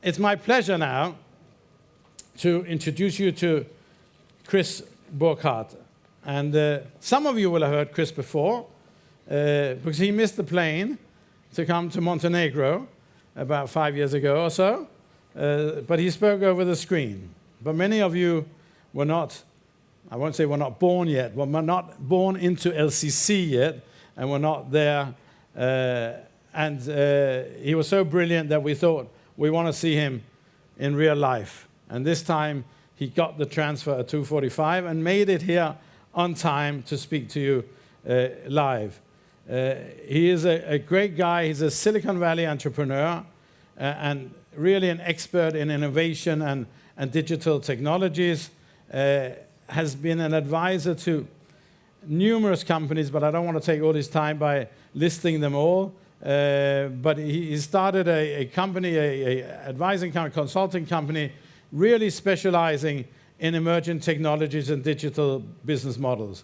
It's my pleasure now to introduce you to Chris Burkhardt. And some of you will have heard Chris before, because he missed the plane to come to Montenegro about 5 years ago or so. But he spoke over the screen. But many of you were not, I won't say were not born yet, but were not born into LCC yet, and were not there. And he was so brilliant that we thought we want to see him in real life. And this time he got the transfer at 2:45 and made it here on time to speak to you live. He is a great guy. He's a Silicon Valley entrepreneur and really an expert in innovation and digital technologies. Has been an advisor to numerous companies, but I don't want to take all his time by listing them all. But he started a company, a advising company, consulting company, really specializing in emerging technologies and digital business models.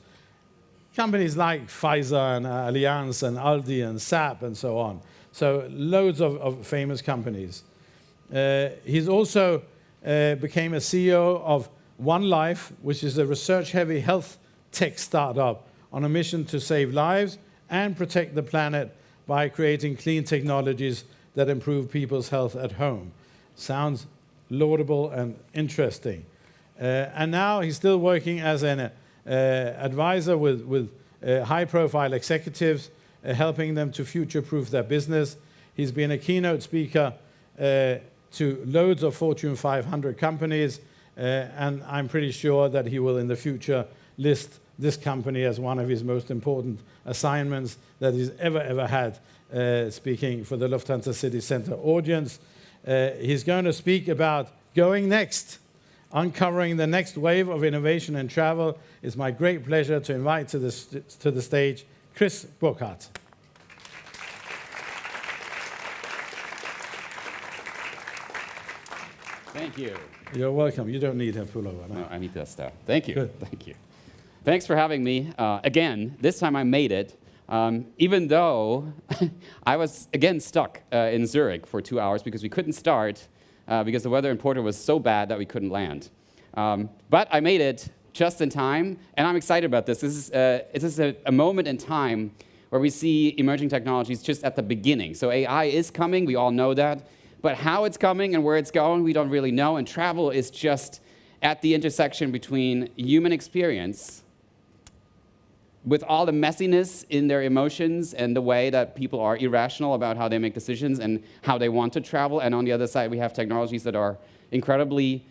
Companies like Pfizer and Allianz and Aldi and SAP and so on. So loads of famous companies. He's also became a CEO of One Life, which is a research-heavy health tech startup on a mission to save lives and protect the planet by creating clean technologies that improve people's health at home. Sounds laudable and interesting. And now he's still working as an advisor with high-profile executives, helping them to future-proof their business. He's been a keynote speaker to loads of Fortune 500 companies, and I'm pretty sure that he will in the future list this company as one of his most important assignments that he's ever had, speaking for the Lufthansa City Center audience. He's going to speak about going next, uncovering the next wave of innovation and travel. It's my great pleasure to invite to the stage Chris Burkhardt. Thank you. You're welcome. You don't need a pullover. No, I need that stuff. Thank you. Good. Thank you. Thanks for having me. Again, this time I made it, even though I was, again, stuck in Zurich for 2 hours because we couldn't start because the weather in Porto was so bad that we couldn't land. But I made it just in time, and I'm excited about this. This is a moment in time where we see emerging technologies just at the beginning. So AI is coming, we all know that, but how it's coming and where it's going, we don't really know, and travel is just at the intersection between human experience with all the messiness in their emotions and the way that people are irrational about how they make decisions and how they want to travel. And on the other side, we have technologies that are incredibly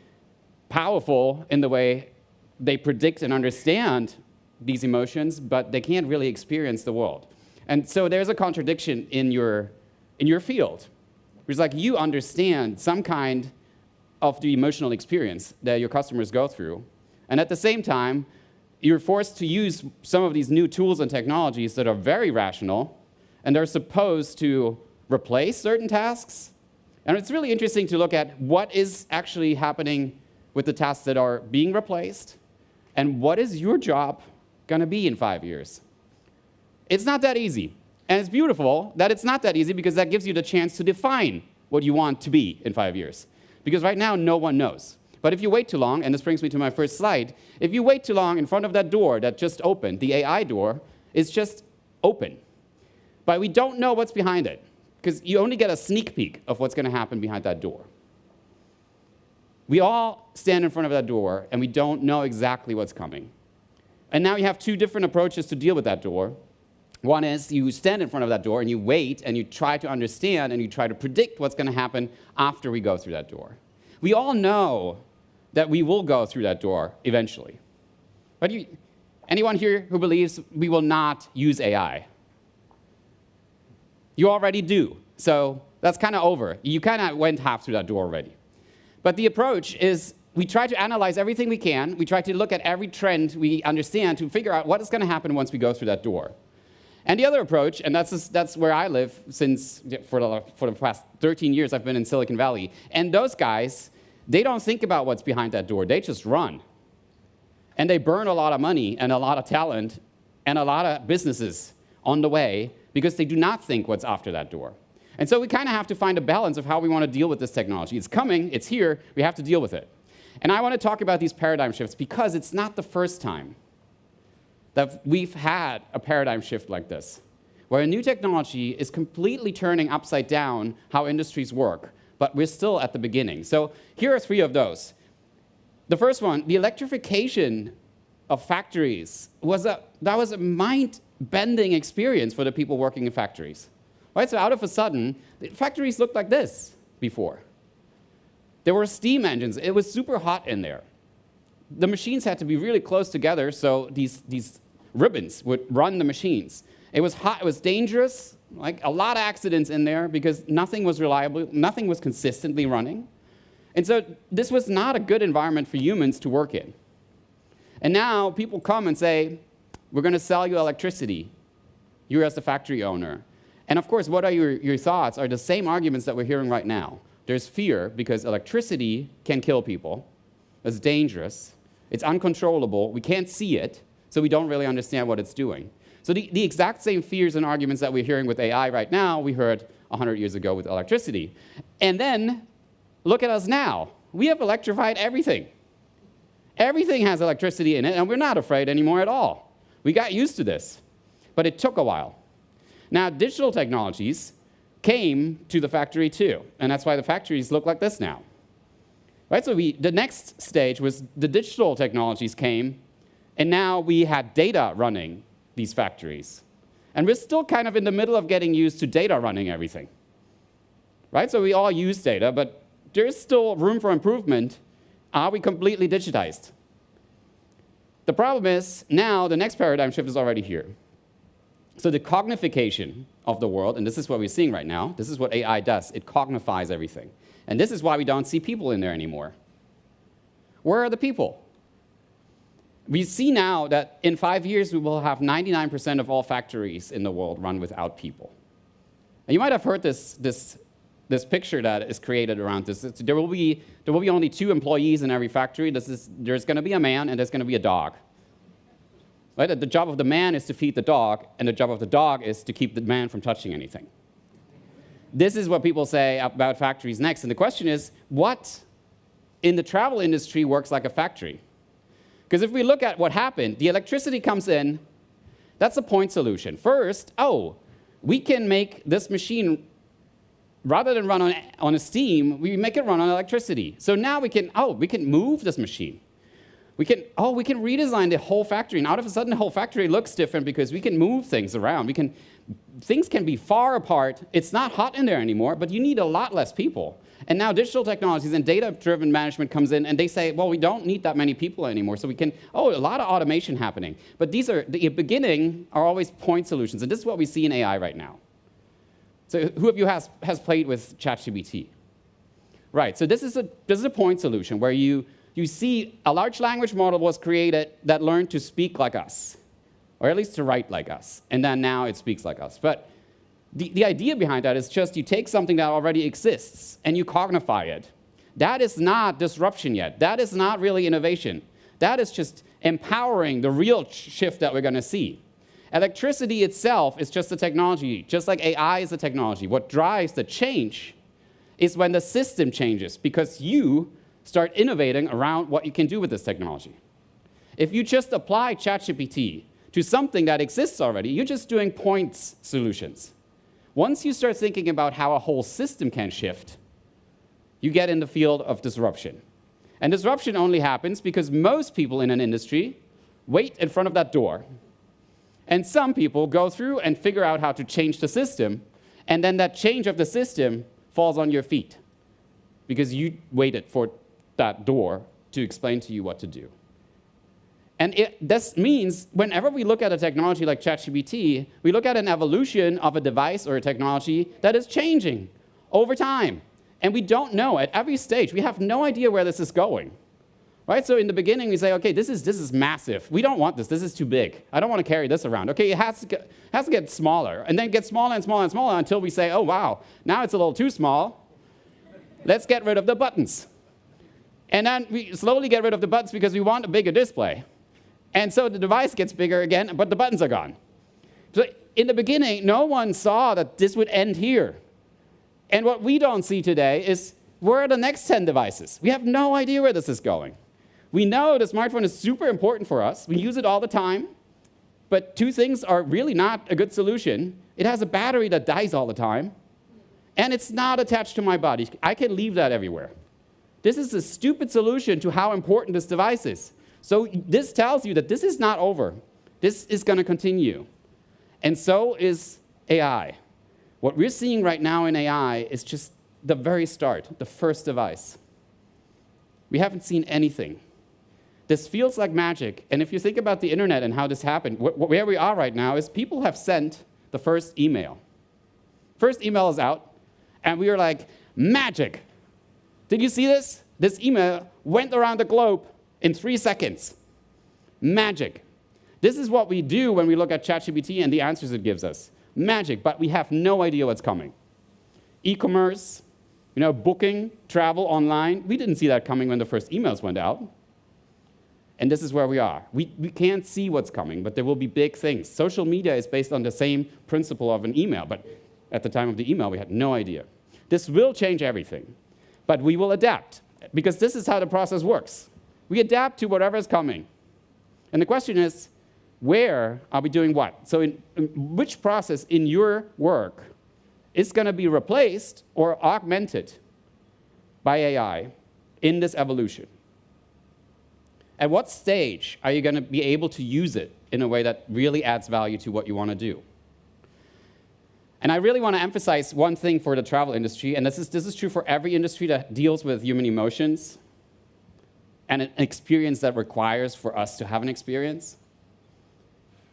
powerful in the way they predict and understand these emotions, but they can't really experience the world. And so there's a contradiction in your field. It's like you understand some kind of the emotional experience that your customers go through, and at the same time, you're forced to use some of these new tools and technologies that are very rational, and they're supposed to replace certain tasks. And it's really interesting to look at what is actually happening with the tasks that are being replaced, and what is your job going to be in 5 years. It's not that easy. And it's beautiful that it's not that easy because that gives you the chance to define what you want to be in 5 years. Because right now, no one knows. But if you wait too long, and this brings me to my first slide, if you wait too long in front of that door that just opened, the AI door is just open. But we don't know what's behind it, because you only get a sneak peek of what's going to happen behind that door. We all stand in front of that door, and we don't know exactly what's coming. And now you have two different approaches to deal with that door. One is you stand in front of that door, and you wait, and you try to understand, and you try to predict what's going to happen after we go through that door. We all know that we will go through that door eventually. But anyone here who believes we will not use AI? You already do. So that's kind of over. You kind of went half through that door already. But the approach is we try to analyze everything we can. We try to look at every trend we understand to figure out what is going to happen once we go through that door. And the other approach, and that's where I live since for the past 13 years, I've been in Silicon Valley. And those guys, they don't think about what's behind that door. They just run. And they burn a lot of money and a lot of talent and a lot of businesses on the way because they do not think what's after that door. And so we kind of have to find a balance of how we want to deal with this technology. It's coming, it's here, we have to deal with it. And I want to talk about these paradigm shifts because it's not the first time that we've had a paradigm shift like this, where a new technology is completely turning upside down how industries work, but we're still at the beginning. So here are 3 of those. The first one, the electrification of factories, that was a mind-bending experience for the people working in factories. Right? So out of a sudden, the factories looked like this before. There were steam engines. It was super hot in there. The machines had to be really close together, so these ribbons would run the machines. It was hot, it was dangerous, like a lot of accidents in there because nothing was reliable, nothing was consistently running. And so this was not a good environment for humans to work in. And now people come and say, we're going to sell you electricity, you as the factory owner. And of course, what are your thoughts are the same arguments that we're hearing right now. There's fear because electricity can kill people. It's dangerous. It's uncontrollable. We can't see it, so we don't really understand what it's doing. So the exact same fears and arguments that we're hearing with AI right now, we heard 100 years ago with electricity. And then look at us now. We have electrified everything. Everything has electricity in it, and we're not afraid anymore at all. We got used to this, but it took a while. Now, digital technologies came to the factory too, and that's why the factories look like this now. Right? So the next stage was the digital technologies came, and now we had data running these factories. And we're still kind of in the middle of getting used to data running everything. Right? So we all use data, but there's still room for improvement. Are we completely digitized? The problem is, now the next paradigm shift is already here. So the cognification of the world, and this is what we're seeing right now, this is what AI does. It cognifies everything. And this is why we don't see people in there anymore. Where are the people? We see now that in 5 years, we will have 99% of all factories in the world run without people. And you might have heard this picture that is created around this. There will be only 2 employees in every factory. There's going to be a man and there's going to be a dog. Right? The job of the man is to feed the dog, and the job of the dog is to keep the man from touching anything. This is what people say about factories next. And the question is, what in the travel industry works like a factory? Because if we look at what happened, the electricity comes in, that's a point solution. First, we can make this machine, rather than run on a steam, we make it run on electricity. So now we can move this machine. We can redesign the whole factory, and out of a sudden the whole factory looks different because we can move things around. Things can be far apart. It's not hot in there anymore, but you need a lot less people. And now digital technologies and data-driven management comes in, and they say, well, we don't need that many people anymore, so we can, a lot of automation happening. But the beginning are always point solutions, and this is what we see in AI right now. So who of you has played with ChatGPT? Right, so this is a point solution where you see a large language model was created that learned to speak like us, or at least to write like us, and then now it speaks like us. But the idea behind that is just you take something that already exists and you cognify it. That is not disruption yet. That is not really innovation. That is just empowering the real shift that we're going to see. Electricity itself is just a technology, just like AI is a technology. What drives the change is when the system changes, because you start innovating around what you can do with this technology. If you just apply ChatGPT to something that exists already, you're just doing points solutions. Once you start thinking about how a whole system can shift, you get in the field of disruption. And disruption only happens because most people in an industry wait in front of that door. And some people go through and figure out how to change the system, and then that change of the system falls on your feet because you waited for that door to explain to you what to do. And this means whenever we look at a technology like ChatGPT, we look at an evolution of a device or a technology that is changing over time. And we don't know at every stage. We have no idea where this is going. Right? So in the beginning, we say, okay, this is massive. We don't want this. This is too big. I don't want to carry this around. Okay, it has to get smaller, and then get smaller and smaller and smaller until we say, oh, wow, now it's a little too small. Let's get rid of the buttons. And then we slowly get rid of the buttons because we want a bigger display. And so the device gets bigger again, but the buttons are gone. So in the beginning, no one saw that this would end here. And what we don't see today is where are the next 10 devices? We have no idea where this is going. We know the smartphone is super important for us. We use it all the time. But two things are really not a good solution. It has a battery that dies all the time, and it's not attached to my body. I can leave that everywhere. This is a stupid solution to how important this device is. So this tells you that this is not over. This is going to continue. And so is AI. What we're seeing right now in AI is just the very start, the first device. We haven't seen anything. This feels like magic. And if you think about the internet and how this happened, where we are right now is people have sent the first email. First email is out, and we are like, magic. Did you see this? This email went around the globe in 3 seconds. Magic. This is what we do when we look at ChatGPT and the answers it gives us. Magic, but we have no idea what's coming. E-commerce, booking, travel online. We didn't see that coming when the first emails went out. And this is where we are. We can't see what's coming, but there will be big things. Social media is based on the same principle of an email, but at the time of the email, we had no idea. This will change everything, but we will adapt, because this is how the process works. We adapt to whatever is coming. And the question is, where are we doing what? So in which process in your work is going to be replaced or augmented by AI in this evolution? At what stage are you going to be able to use it in a way that really adds value to what you want to do? And I really want to emphasize one thing for the travel industry, and this is true for every industry that deals with human emotions and an experience that requires for us to have an experience.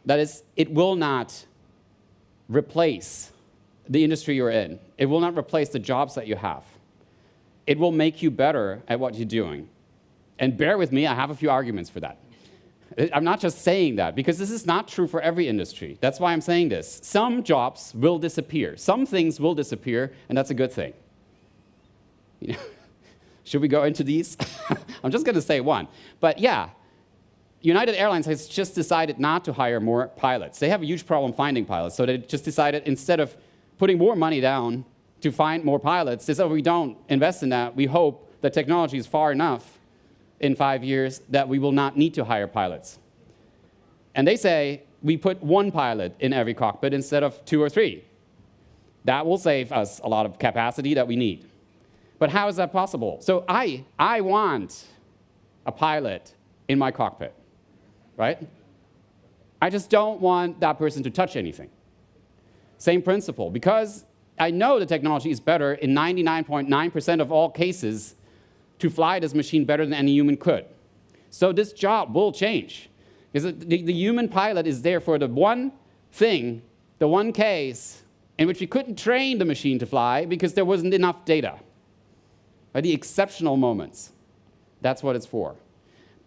That is, it will not replace the industry you're in. It will not replace the jobs that you have. It will make you better at what you're doing. And bear with me, I have a few arguments for that. I'm not just saying that, because this is not true for every industry. That's why I'm saying this. Some jobs will disappear. Some things will disappear, and that's a good thing. Should we go into these? I'm just going to say one. But yeah, United Airlines has just decided not to hire more pilots. They have a huge problem finding pilots, so they just decided instead of putting more money down to find more pilots, they said, we don't invest in that. We hope the technology is far enough in 5 years that we will not need to hire pilots. And they say, we put one pilot in every cockpit instead of 2 or 3. That will save us a lot of capacity that we need. But how is that possible? So I want a pilot in my cockpit, right? I just don't want that person to touch anything. Same principle, because I know the technology is better in 99.9% of all cases to fly this machine better than any human could. So this job will change. Because the human pilot is there for the one thing, the one case in which we couldn't train the machine to fly because there wasn't enough data. By the exceptional moments. That's what it's for.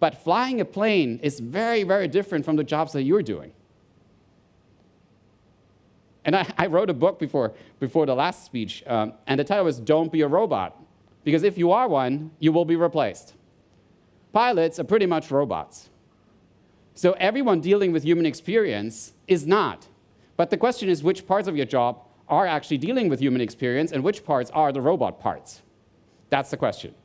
But flying a plane is very, very different from the jobs that you're doing. And I wrote a book before the last speech, and the title was Don't Be a Robot. Because if you are one, you will be replaced. Pilots are pretty much robots. So everyone dealing with human experience is not. But the question is, which parts of your job are actually dealing with human experience, and which parts are the robot parts? That's the question.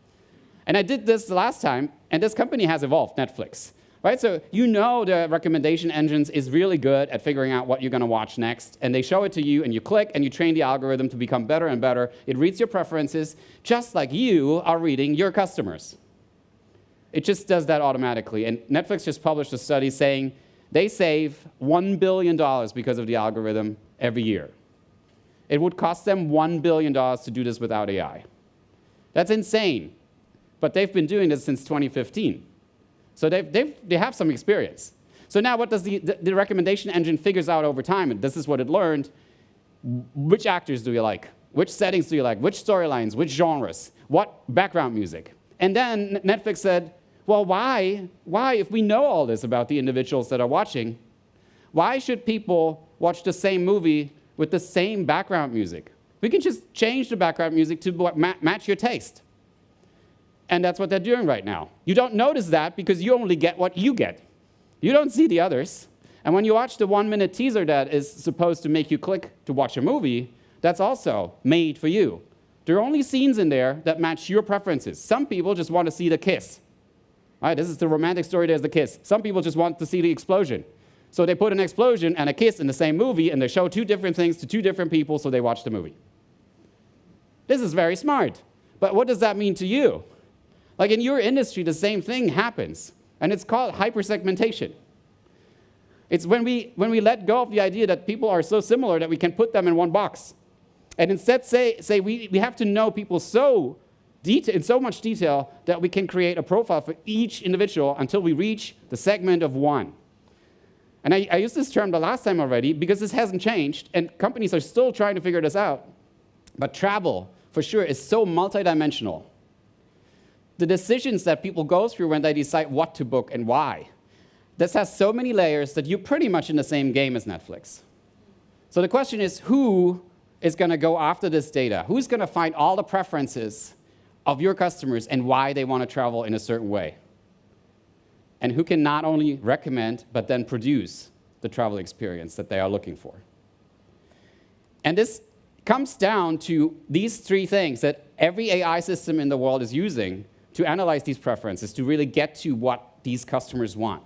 And I did this the last time, and this company has evolved, Netflix. Right? So the recommendation engines is really good at figuring out what you're going to watch next, and they show it to you, and you click, and you train the algorithm to become better and better. It reads your preferences, just like you are reading your customers. It just does that automatically. And Netflix just published a study saying they save $1 billion because of the algorithm every year. It would cost them $1 billion to do this without AI. That's insane. But they've been doing this since 2015. So they have some experience. So now what does the recommendation engine figures out over time, and this is what it learned, which actors do you like? Which settings do you like? Which storylines? Which genres? What background music? And then Netflix said, well, why, if we know all this about the individuals that are watching, why should people watch the same movie with the same background music? We can just change the background music to match your taste. And that's what they're doing right now. You don't notice that because you only get what you get. You don't see the others. And when you watch the 1-minute teaser that is supposed to make you click to watch a movie, that's also made for you. There are only scenes in there that match your preferences. Some people just want to see the kiss. All right, this is the romantic story, there's the kiss. Some people just want to see the explosion. So they put an explosion and a kiss in the same movie, and they show two different things to two different people, so they watch the movie. This is very smart. But what does that mean to you? Like in your industry, the same thing happens, and it's called hypersegmentation. It's when we let go of the idea that people are so similar that we can put them in one box. And instead say we have to know people in so much detail that we can create a profile for each individual until we reach the segment of one. And I used this term the last time already because this hasn't changed, and companies are still trying to figure this out. But travel, for sure, is so multidimensional. The decisions that people go through when they decide what to book and why, this has so many layers that you're pretty much in the same game as Netflix. So the question is, who is going to go after this data? Who's going to find all the preferences of your customers and why they want to travel in a certain way? And who can not only recommend, but then produce the travel experience that they are looking for? And this comes down to these three things that every AI system in the world is using to analyze these preferences, to really get to what these customers want.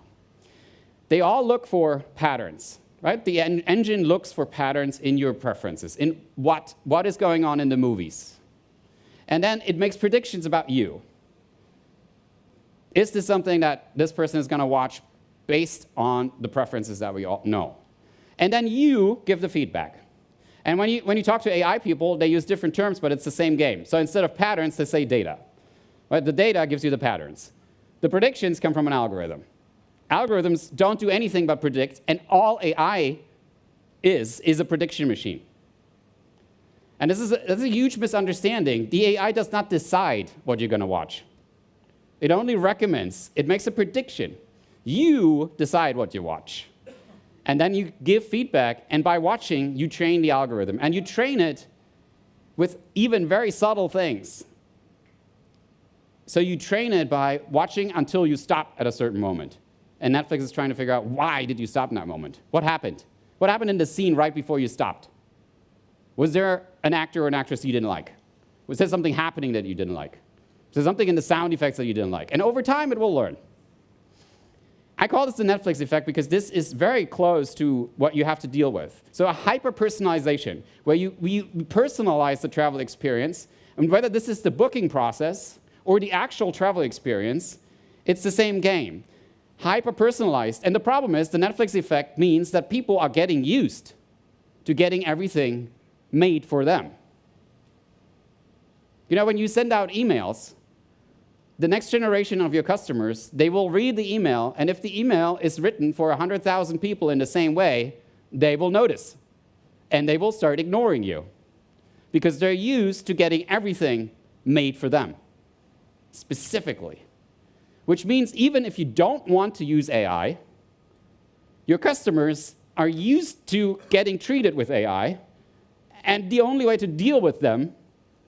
They all look for patterns, right? The engine looks for patterns in your preferences, in what is going on in the movies. And then it makes predictions about you. Is this something that this person is going to watch based on the preferences that we all know? And then you give the feedback. And when you talk to AI people, they use different terms, but it's the same game. So instead of patterns, they say data. Right? The data gives you the patterns. The predictions come from an algorithm. Algorithms don't do anything but predict, and all AI is a prediction machine. And that's a huge misunderstanding. The AI does not decide what you're going to watch. It only recommends. It makes a prediction. You decide what you watch. And then you give feedback, and by watching, you train the algorithm. And you train it with even very subtle things. So you train it by watching until you stop at a certain moment. And Netflix is trying to figure out, why did you stop in that moment? What happened? What happened in the scene right before you stopped? Was there an actor or an actress you didn't like? Was there something happening that you didn't like? Was there something in the sound effects that you didn't like? And over time, it will learn. I call this the Netflix effect because this is very close to what you have to deal with. So a hyper-personalization, where we personalize the travel experience, and whether this is the booking process or the actual travel experience, it's the same game. Hyper-personalized. And the problem is the Netflix effect means that people are getting used to getting everything made for them. You know, when you send out emails, the next generation of your customers, they will read the email, and if the email is written for 100,000 people in the same way, they will notice, and they will start ignoring you because they're used to getting everything made for them, specifically. Which means even if you don't want to use AI, your customers are used to getting treated with AI, and the only way to deal with them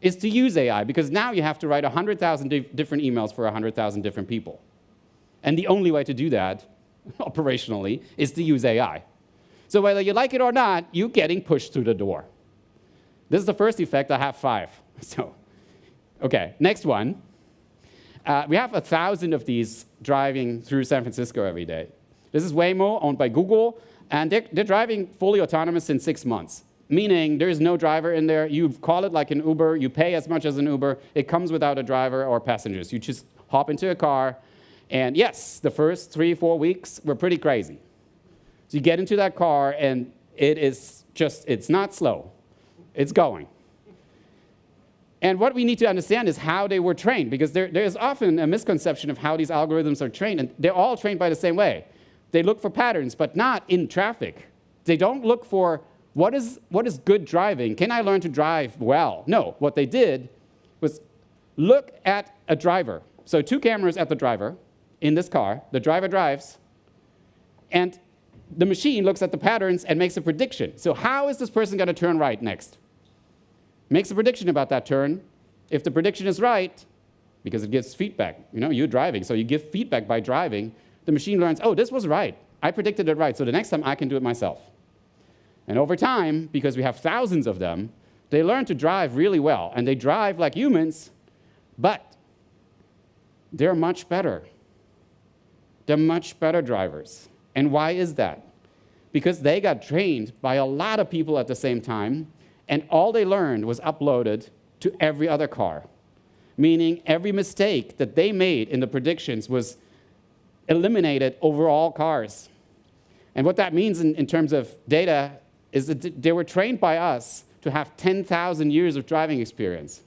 is to use AI, because now you have to write 100,000 different emails for 100,000 different people. And the only way to do that, operationally, is to use AI. So whether you like it or not, you're getting pushed through the door. This is the first effect. I have 5. So, okay, next one. We have 1,000 of these driving through San Francisco every day. This is Waymo, owned by Google, and they're driving fully autonomous in 6 months. Meaning there is no driver in there. You call it like an Uber. You pay as much as an Uber. It comes without a driver or passengers. You just hop into a car. And yes, the first 3-4 weeks were pretty crazy. So you get into that car, and it's not slow. It's going. And what we need to understand is how they were trained, because there is often a misconception of how these algorithms are trained. And they're all trained by the same way. They look for patterns, but not in traffic. They don't look for what is good driving? Can I learn to drive well? No, what they did was look at a driver. So 2 cameras at the driver in this car. The driver drives, and the machine looks at the patterns and makes a prediction. So how is this person going to turn right next? Makes a prediction about that turn. If the prediction is right, because it gives feedback. You know, you're driving, so you give feedback by driving. The machine learns, oh, this was right. I predicted it right, so the next time I can do it myself. And over time, because we have thousands of them, They learn to drive really well, and they drive like humans, but they're much better. They're much better drivers. And why is that? Because they got trained by a lot of people at the same time, and all they learned was uploaded to every other car. Meaning every mistake that they made in the predictions was eliminated over all cars. And what that means in terms of data is that they were trained by us to have 10,000 years of driving experience.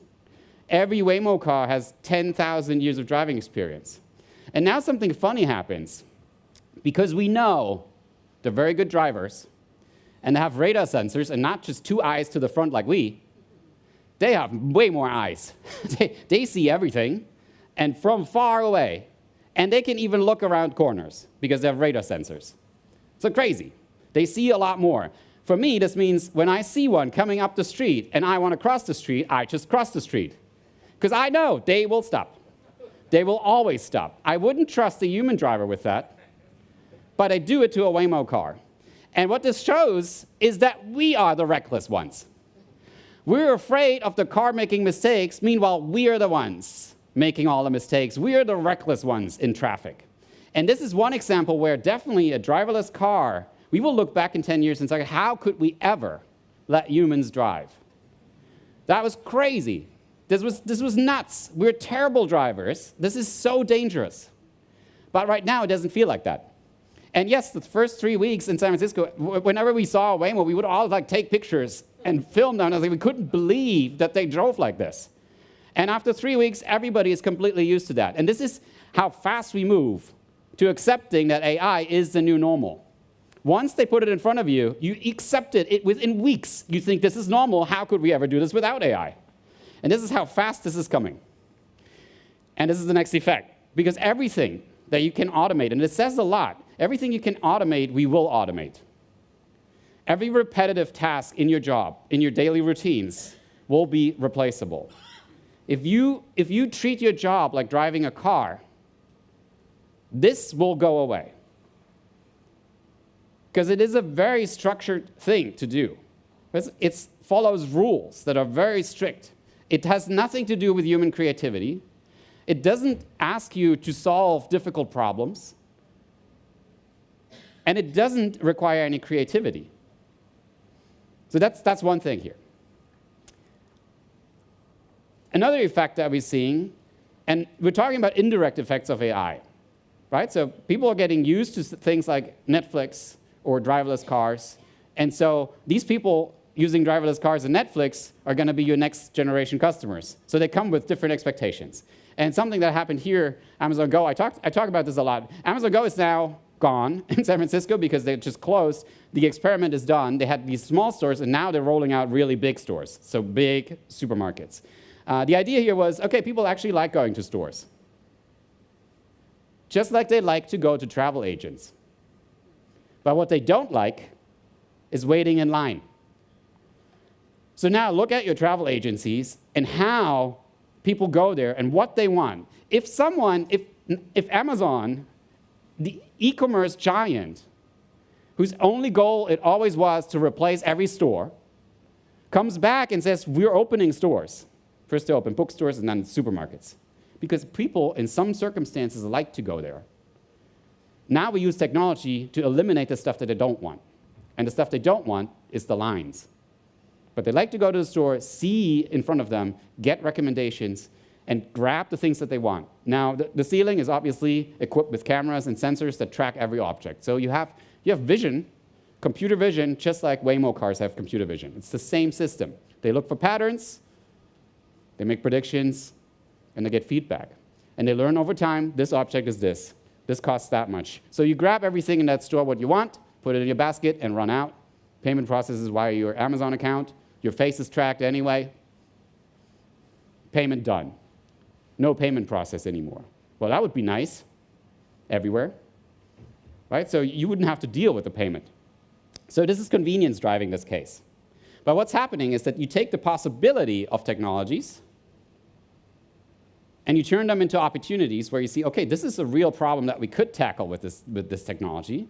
Every Waymo car has 10,000 years of driving experience. And now something funny happens. Because we know they're very good drivers, and they have radar sensors, and not just 2 eyes to the front like we. They have way more eyes. They see everything, and from far away. And they can even look around corners, because they have radar sensors. So crazy. They see a lot more. For me, this means when I see one coming up the street, and I want to cross the street, I just cross the street. Because I know they will stop. They will always stop. I wouldn't trust a human driver with that, but I do it to a Waymo car. And what this shows is that we are the reckless ones. We're afraid of the car making mistakes. Meanwhile, we are the ones making all the mistakes. We are the reckless ones in traffic. And this is one example where definitely a driverless car, we will look back in 10 years and say, how could we ever let humans drive? That was crazy. This was nuts. We're terrible drivers. This is so dangerous. But right now, it doesn't feel like that. And yes, the first 3 weeks in San Francisco, whenever we saw Waymo, we would all take pictures and film them. And we couldn't believe that they drove like this. And after 3 weeks, everybody is completely used to that. And this is how fast we move to accepting that AI is the new normal. Once they put it in front of you, you accept it within weeks. You think this is normal. How could we ever do this without AI? And this is how fast this is coming. And this is the next effect. Because everything that you can automate, and it says a lot, everything you can automate, we will automate. Every repetitive task in your job, in your daily routines, will be replaceable. If you treat your job like driving a car, this will go away. Because it is a very structured thing to do. It follows rules that are very strict. It has nothing to do with human creativity. It doesn't ask you to solve difficult problems. And it doesn't require any creativity. So that's one thing here. Another effect that we're seeing, and we're talking about indirect effects of AI, right? So people are getting used to things like Netflix or driverless cars. And so these people using driverless cars and Netflix are going to be your next generation customers. So they come with different expectations. And something that happened here, Amazon Go, I talk about this a lot. Amazon Go is now gone in San Francisco because they just closed. The experiment is done. They had these small stores, and now they're rolling out really big stores, so big supermarkets. The idea here was, okay, people actually like going to stores, just like they like to go to travel agents. But what they don't like is waiting in line. So now look at your travel agencies and how people go there and what they want. If Amazon, the e-commerce giant, whose only goal it always was to replace every store, comes back and says, we're opening stores. First they open bookstores and then supermarkets. Because people, in some circumstances, like to go there. Now we use technology to eliminate the stuff that they don't want. And the stuff they don't want is the lines. But they like to go to the store, see in front of them, get recommendations, and grab the things that they want. Now, the ceiling is obviously equipped with cameras and sensors that track every object. So you have vision, computer vision, just like Waymo cars have computer vision. It's the same system. They look for patterns, they make predictions, and they get feedback. And they learn over time, this object is this. This costs that much. So you grab everything in that store, what you want, put it in your basket, and run out. Payment processes via your Amazon account. Your face is tracked anyway. Payment done. No payment process anymore. Well, that would be nice everywhere, right? So you wouldn't have to deal with the payment. So this is convenience driving this case. But what's happening is that you take the possibility of technologies and you turn them into opportunities where you see, okay, this is a real problem that we could tackle with this technology.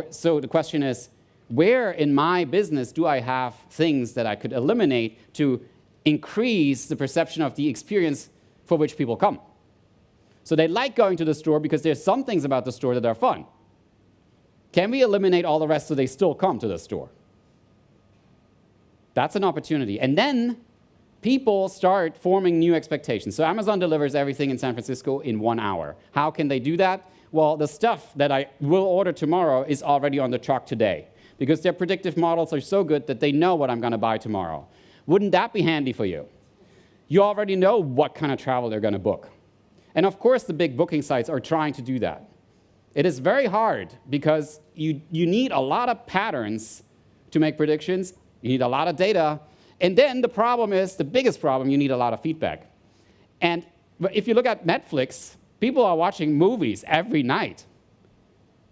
So the question is, where in my business do I have things that I could eliminate to increase the perception of the experience for which people come? So they like going to the store because there's some things about the store that are fun. Can we eliminate all the rest so they still come to the store? That's an opportunity. And then people start forming new expectations. So Amazon delivers everything in San Francisco in 1 hour. How can they do that? Well, the stuff that I will order tomorrow is already on the truck today because their predictive models are so good that they know what I'm going to buy tomorrow. Wouldn't that be handy for you? You already know what kind of travel they're going to book. And of course, the big booking sites are trying to do that. It is very hard because you need a lot of patterns to make predictions. You need a lot of data. And then the problem is, the biggest problem, you need a lot of feedback. And if you look at Netflix, people are watching movies every night.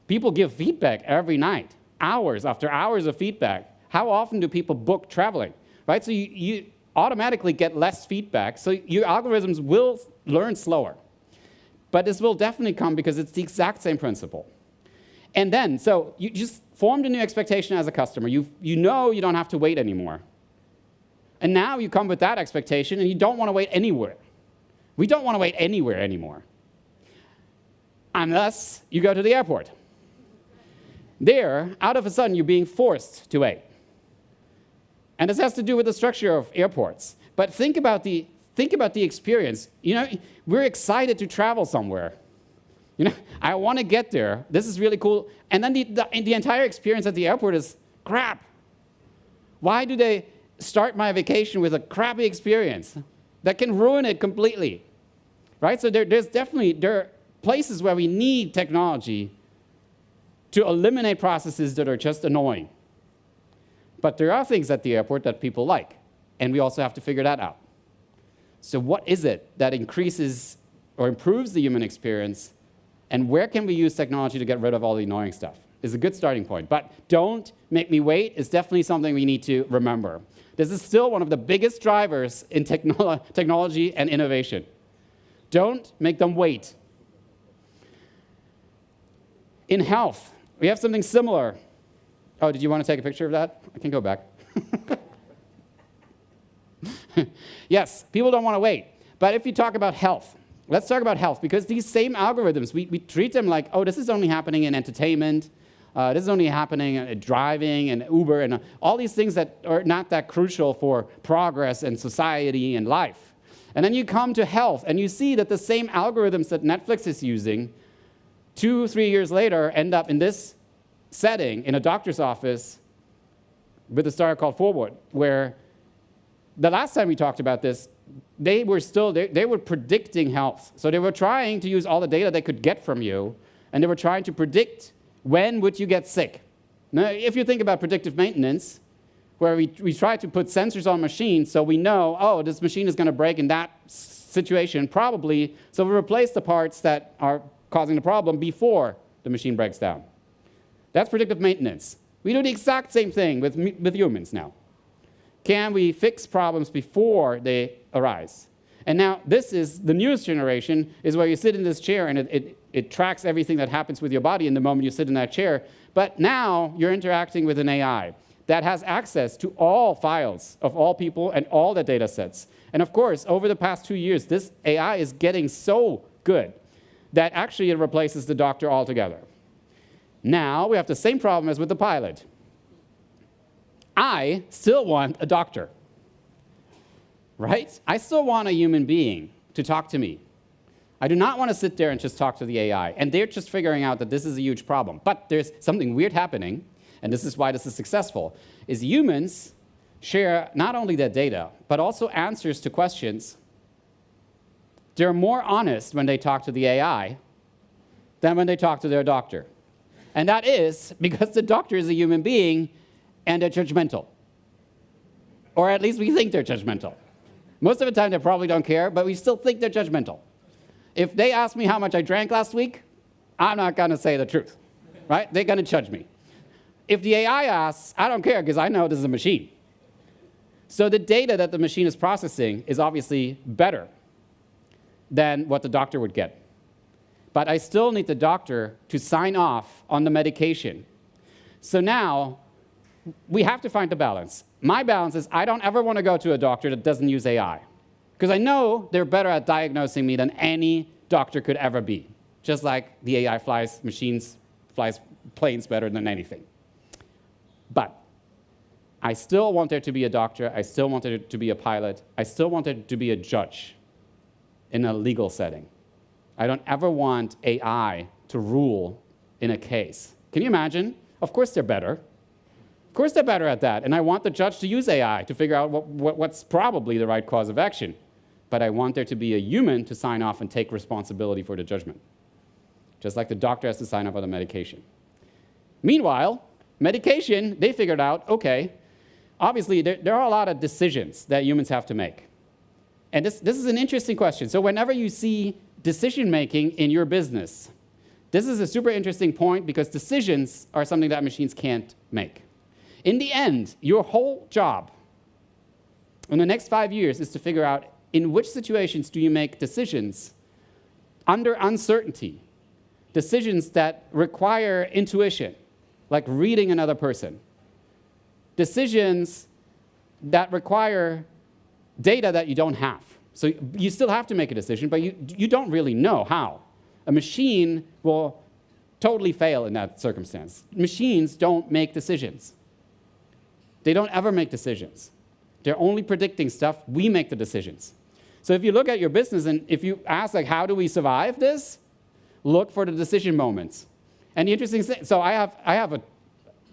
People give feedback every night, hours after hours of feedback. How often do people book traveling? Right? So you automatically get less feedback, so your algorithms will learn slower. But this will definitely come because it's the exact same principle. And then, so you just formed a new expectation as a customer. You know you don't have to wait anymore. And now you come with that expectation and you don't want to wait anywhere. We don't want to wait anywhere anymore. Unless you go to the airport. There, out of a sudden, you're being forced to wait. And this has to do with the structure of airports. But think about the experience. You know, we're excited to travel somewhere. You know, I want to get there. This is really cool. And then the entire experience at the airport is crap. Why do they start my vacation with a crappy experience that can ruin it completely? Right? So there are places where we need technology to eliminate processes that are just annoying. But there are things at the airport that people like, and we also have to figure that out. So what is it that increases or improves the human experience, and where can we use technology to get rid of all the annoying stuff? Is a good starting point. But don't make me wait is definitely something we need to remember. This is still one of the biggest drivers in technology and innovation. Don't make them wait. In health, we have something similar. Oh, did you want to take a picture of that? I can go back. Yes, people don't want to wait. But if you talk about health, let's talk about health, because these same algorithms, we treat them like, oh, this is only happening in entertainment. This is only happening in driving and Uber and all these things that are not that crucial for progress and society and life. And then you come to health, and you see that the same algorithms that Netflix is using 2 or 3 years later end up in this setting in a doctor's office with a startup called Forward, where the last time we talked about this, they were predicting health. So they were trying to use all the data they could get from you, and they were trying to predict when would you get sick. Now, if you think about predictive maintenance, where we try to put sensors on machines so we know, oh, this machine is going to break in that situation, probably, so we replace the parts that are causing the problem before the machine breaks down. That's predictive maintenance. We do the exact same thing with humans now. Can we fix problems before they arise? And now this is the newest generation, is where you sit in this chair and it tracks everything that happens with your body in the moment you sit in that chair. But now you're interacting with an AI that has access to all files of all people and all the data sets. And of course, over the past 2 years, this AI is getting so good that actually it replaces the doctor altogether. Now we have the same problem as with the pilot. I still want a doctor, right? I still want a human being to talk to me. I do not want to sit there and just talk to the AI. And they're just figuring out that this is a huge problem. But there's something weird happening, and this is why this is successful, is humans share not only their data, but also answers to questions. They're more honest when they talk to the AI than when they talk to their doctor. And that is because the doctor is a human being and they're judgmental. Or at least we think they're judgmental. Most of the time they probably don't care, but we still think they're judgmental. If they ask me how much I drank last week, I'm not going to say the truth, right? They're going to judge me. If the AI asks, I don't care because I know this is a machine. So the data that the machine is processing is obviously better than what the doctor would get. But I still need the doctor to sign off on the medication. So now we have to find the balance. My balance is I don't ever want to go to a doctor that doesn't use AI, because I know they're better at diagnosing me than any doctor could ever be. Just like the AI flies planes better than anything. But I still want there to be a doctor. I still want there to be a pilot. I still want there to be a judge in a legal setting. I don't ever want AI to rule in a case. Can you imagine? Of course they're better. Of course they're better at that. And I want the judge to use AI to figure out what's probably the right cause of action. But I want there to be a human to sign off and take responsibility for the judgment. Just like the doctor has to sign off on the medication. Meanwhile, medication, they figured out, okay, obviously there are a lot of decisions that humans have to make. And this is an interesting question. So whenever you see decision-making in your business, this is a super interesting point because decisions are something that machines can't make. In the end, your whole job in the next 5 years is to figure out in which situations do you make decisions under uncertainty, decisions that require intuition, like reading another person, decisions that require data that you don't have. So you still have to make a decision, but you don't really know how. A machine will totally fail in that circumstance. Machines don't make decisions. They don't ever make decisions. They're only predicting stuff. We make the decisions. So if you look at your business and if you ask, like, how do we survive this? Look for the decision moments. And the interesting thing, so I have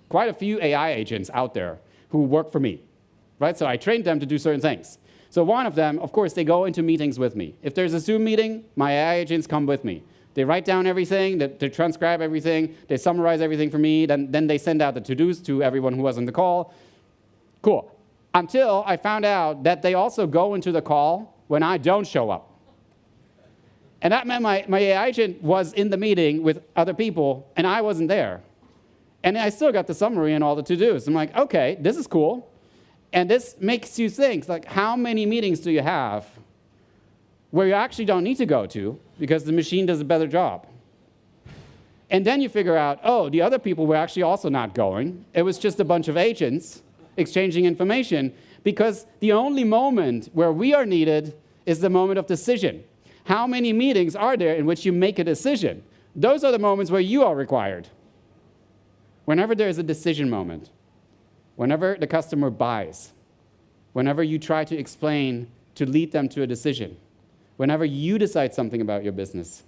quite a few AI agents out there who work for me, right? So I trained them to do certain things. So one of them, of course, they go into meetings with me. If there's a Zoom meeting, my AI agents come with me. They write down everything, they transcribe everything, they summarize everything for me, then they send out the to-dos to everyone who was on the call. Cool. Until I found out that they also go into the call when I don't show up. And that meant my AI agent was in the meeting with other people, and I wasn't there. And I still got the summary and all the to-dos. I'm like, okay, this is cool. And this makes you think, like, how many meetings do you have where you actually don't need to go to because the machine does a better job? And then you figure out, oh, the other people were actually also not going. It was just a bunch of agents exchanging information because the only moment where we are needed is the moment of decision. How many meetings are there in which you make a decision? Those are the moments where you are required. Whenever there is a decision moment, whenever the customer buys, whenever you try to explain to lead them to a decision, whenever you decide something about your business,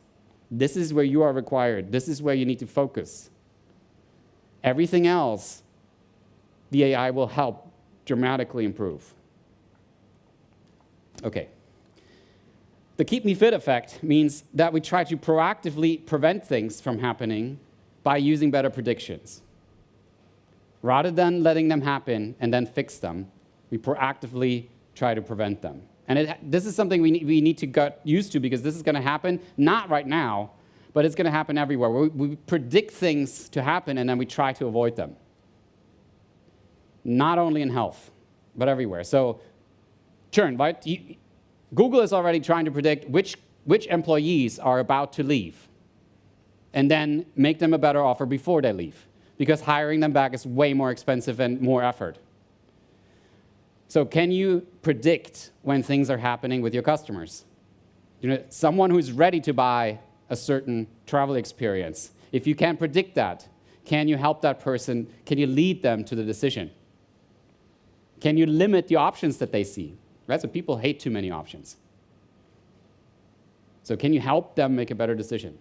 this is where you are required. This is where you need to focus. Everything else, the AI will help dramatically improve. Okay. The keep me fit effect means that we try to proactively prevent things from happening by using better predictions. Rather than letting them happen and then fix them, we proactively try to prevent them. And this is something we need to get used to because this is going to happen, not right now, but it's going to happen everywhere. We predict things to happen and then we try to avoid them. Not only in health, but everywhere. So churn, right? Google is already trying to predict which employees are about to leave and then make them a better offer before they leave, because hiring them back is way more expensive and more effort. So can you predict when things are happening with your customers? You know, someone who's ready to buy a certain travel experience, if you can't predict that, can you help that person? Can you lead them to the decision? Can you limit the options that they see? Right? So people hate too many options. So can you help them make a better decision?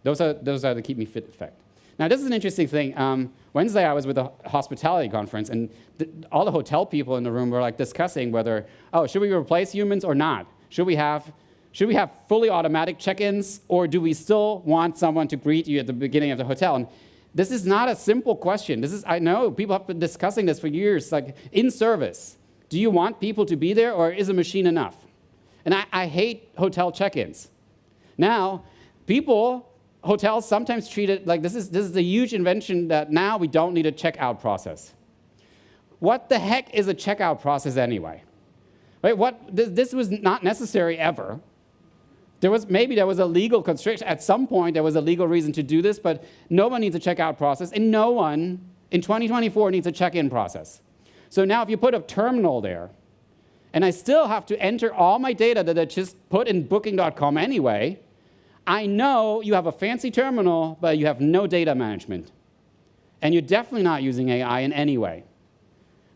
Those are the keep me fit effect. Now, this is an interesting thing. Wednesday, I was with a hospitality conference, and all the hotel people in the room were like discussing whether, oh, should we replace humans or not? Should we have fully automatic check-ins, or do we still want someone to greet you at the beginning of the hotel? And this is not a simple question. I know people have been discussing this for years, like in service. Do you want people to be there, or is a machine enough? And I hate hotel check-ins. Now, hotels sometimes treat it like this is a huge invention that now we don't need a checkout process. What the heck is a checkout process anyway? Right? This was not necessary ever. Maybe there was a legal constriction. At some point, there was a legal reason to do this, but no one needs a checkout process, and no one in 2024 needs a check-in process. So now if you put a terminal there, and I still have to enter all my data that I just put in booking.com anyway, I know you have a fancy terminal, but you have no data management. And you're definitely not using AI in any way.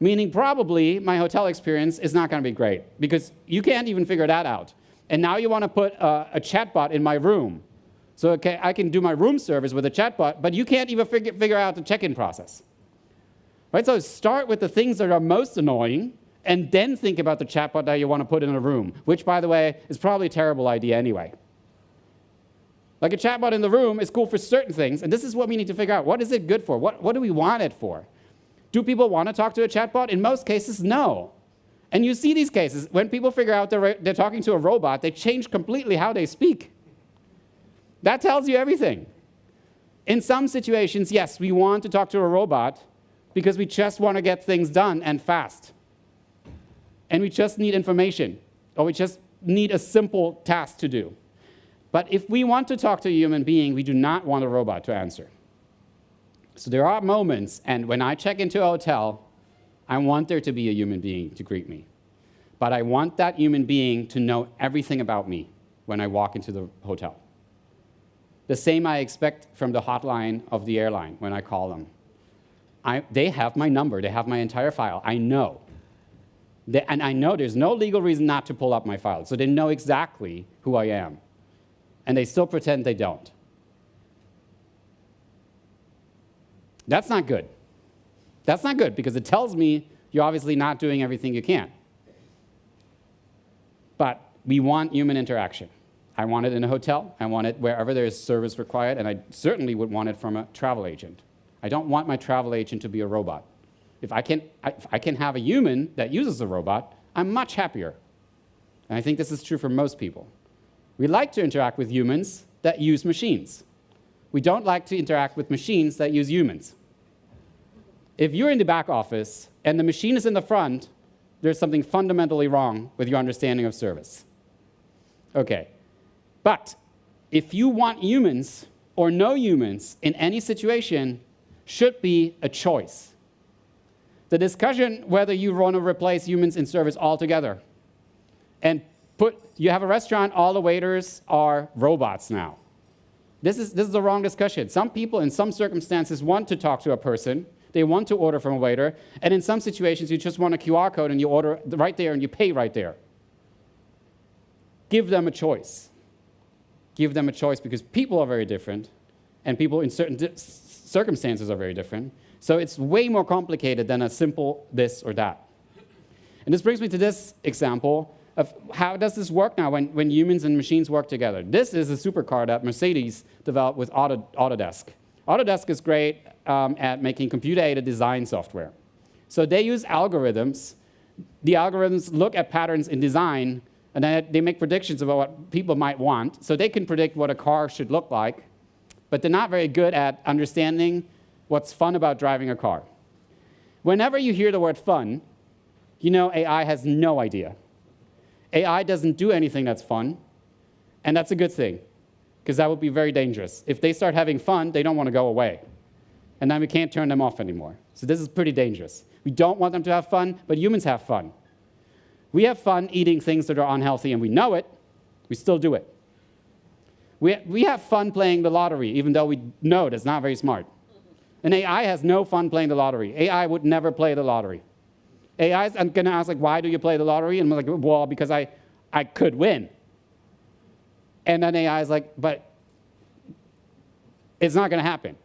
Meaning probably my hotel experience is not going to be great, because you can't even figure that out. And now you want to put a chatbot in my room. So okay, I can do my room service with a chatbot, but you can't even figure out the check-in process. Right? So start with the things that are most annoying, and then think about the chatbot that you want to put in a room, which, by the way, is probably a terrible idea anyway. Like a chatbot in the room is cool for certain things, and this is what we need to figure out. What is it good for? What do we want it for? Do people want to talk to a chatbot? In most cases, no. And you see these cases. When people figure out they're talking to a robot, they change completely how they speak. That tells you everything. In some situations, yes, we want to talk to a robot because we just want to get things done and fast. And we just need information, or we just need a simple task to do. But if we want to talk to a human being, we do not want a robot to answer. So there are moments, and when I check into a hotel, I want there to be a human being to greet me. But I want that human being to know everything about me when I walk into the hotel. The same I expect from the hotline of the airline when I call them. They have my number. They have my entire file. I know. And I know there's no legal reason not to pull up my file. So they know exactly who I am. And they still pretend they don't. That's not good. That's not good, because it tells me you're obviously not doing everything you can. But we want human interaction. I want it in a hotel. I want it wherever there is service required, and I certainly would want it from a travel agent. I don't want my travel agent to be a robot. If I can have a human that uses a robot, I'm much happier. And I think this is true for most people. We like to interact with humans that use machines. We don't like to interact with machines that use humans. If you're in the back office and the machine is in the front, there's something fundamentally wrong with your understanding of service. Okay. But if you want humans or no humans in any situation, should be a choice. The discussion whether you want to replace humans in service altogether and you have a restaurant, all the waiters are robots now. This is the wrong discussion. Some people in some circumstances want to talk to a person. They want to order from a waiter. And in some situations, you just want a QR code and you order right there and you pay right there. Give them a choice. Give them a choice, because people are very different and people in certain circumstances are very different. So it's way more complicated than a simple this or that. And this brings me to this example of how does this work now when humans and machines work together. This is a supercar that Mercedes developed with Autodesk. Autodesk is great at making computer-aided design software. So they use algorithms. The algorithms look at patterns in design, and then they make predictions about what people might want. So they can predict what a car should look like, but they're not very good at understanding what's fun about driving a car. Whenever you hear the word fun, you know AI has no idea. AI doesn't do anything that's fun, and that's a good thing, because that would be very dangerous. If they start having fun, they don't want to go away, and then we can't turn them off anymore. So this is pretty dangerous. We don't want them to have fun, but humans have fun. We have fun eating things that are unhealthy, and we know it. We still do it. We have fun playing the lottery, even though we know it's not very smart. And AI has no fun playing the lottery. AI would never play the lottery. AI is going to ask, like, why do you play the lottery? And I'm like, well, because I could win. And then AI is like, but it's not going to happen.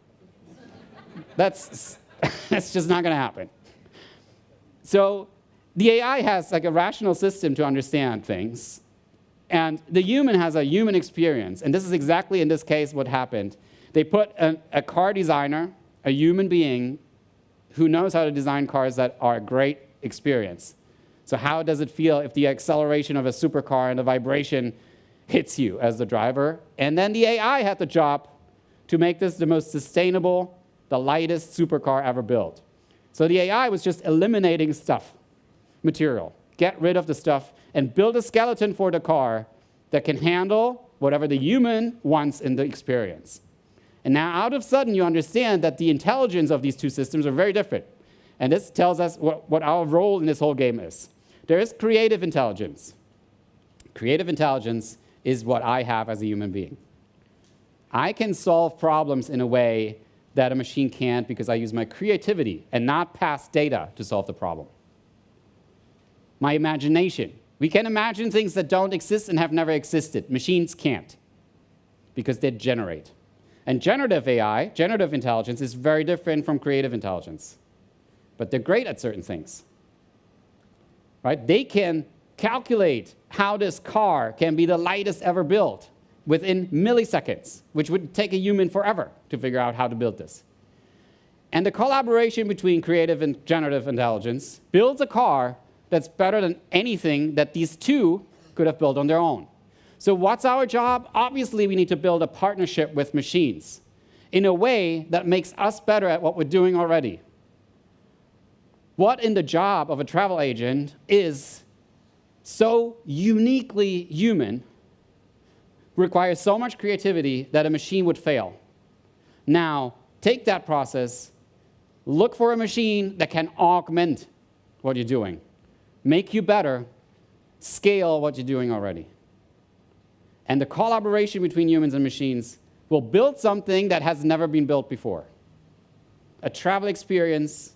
That's just not going to happen. So the AI has like a rational system to understand things. And the human has a human experience. And this is exactly, in this case, what happened. They put a car designer, a human being, who knows how to design cars that are a great experience. So how does it feel if the acceleration of a supercar and the vibration hits you as the driver? And then the AI had the job to make this the most sustainable, the lightest supercar ever built. So the AI was just eliminating material. Get rid of the stuff and build a skeleton for the car that can handle whatever the human wants in the experience. And now, out of sudden, you understand that the intelligence of these two systems are very different. And this tells us what our role in this whole game is. There is creative intelligence. Creative intelligence is what I have as a human being. I can solve problems in a way that a machine can't because I use my creativity and not past data to solve the problem. My imagination. We can imagine things that don't exist and have never existed. Machines can't because they generate. And generative AI, generative intelligence, is very different from creative intelligence. But they're great at certain things. Right? They can calculate how this car can be the lightest ever built within milliseconds, which would take a human forever to figure out how to build this. And the collaboration between creative and generative intelligence builds a car that's better than anything that these two could have built on their own. So what's our job? Obviously, we need to build a partnership with machines in a way that makes us better at what we're doing already. What in the job of a travel agent is so uniquely human, requires so much creativity that a machine would fail. Now, take that process, look for a machine that can augment what you're doing, make you better, scale what you're doing already. And the collaboration between humans and machines will build something that has never been built before. A travel experience